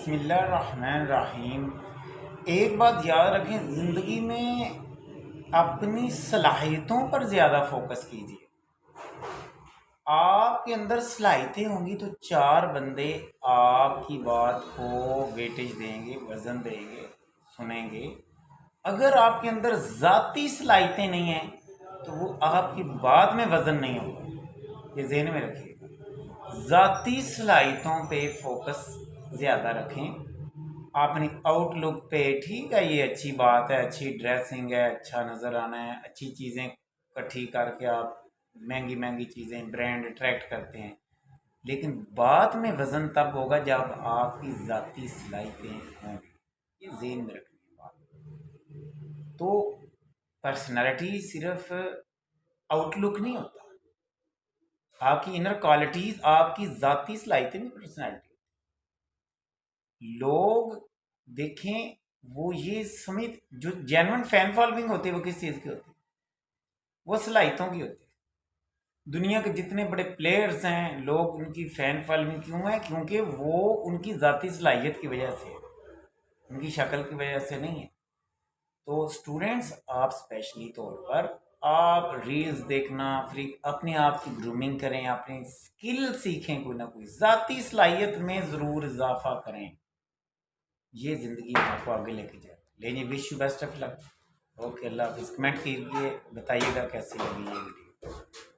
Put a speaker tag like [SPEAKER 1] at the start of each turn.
[SPEAKER 1] بسم اللہ الرحمن الرحیم۔ ایک بات یاد رکھیں، زندگی میں اپنی صلاحیتوں پر زیادہ فوکس کیجیے۔ آپ کے اندر صلاحیتیں ہوں گی تو چار بندے آپ کی بات کو ویٹیج دیں گے، وزن دیں گے، سنیں گے۔ اگر آپ کے اندر ذاتی صلاحیتیں نہیں ہیں تو وہ آپ کی بات میں وزن نہیں ہوگا، یہ ذہن میں رکھیے گا۔ ذاتی صلاحیتوں پہ فوکس زیادہ رکھیں، اپنی آؤٹ لک پہ۔ ٹھیک ہے، یہ اچھی بات ہے، اچھی ڈریسنگ ہے، اچھا نظر آنا ہے، اچھی چیزیں اکٹھی کر کے آپ مہنگی مہنگی چیزیں برانڈ اٹریکٹ کرتے ہیں، لیکن بعد میں وزن تب ہوگا جب آپ کی ذاتی صلاحیتیں ہوں گی، یہ ذہن میں رکھنی ہے بات۔ تو پرسنالٹی صرف آؤٹ لک نہیں ہوتا، آپ کی انر کوالٹیز، آپ کی ذاتی صلاحیتیں بھی پرسنالٹی۔ لوگ دیکھیں، وہ یہ سمجھ، جو جینون فین فالوئنگ ہوتی ہے وہ کس چیز کی ہوتی ہے؟ وہ صلاحیتوں کی ہوتی ہے۔ دنیا کے جتنے بڑے پلیئرز ہیں، لوگ ان کی فین فالوئنگ کیوں ہے؟ کیونکہ وہ ان کی ذاتی صلاحیت کی وجہ سے، ان کی شکل کی وجہ سے نہیں ہے۔ تو اسٹوڈنٹس، آپ اسپیشلی طور پر آپ ریلز دیکھنا، پھر اپنے آپ کی گرومنگ کریں، اپنی اسکل سیکھیں، کوئی نہ کوئی ذاتی صلاحیت میں ضرور اضافہ کریں، یہ زندگی میں آپ کو آگے لے کے جائے۔ لیکن wish you best of luck. Okay, اللہ حافظ۔ کمنٹ کیجیے، بتائیے گا کیسی لگی یہ ویڈیو۔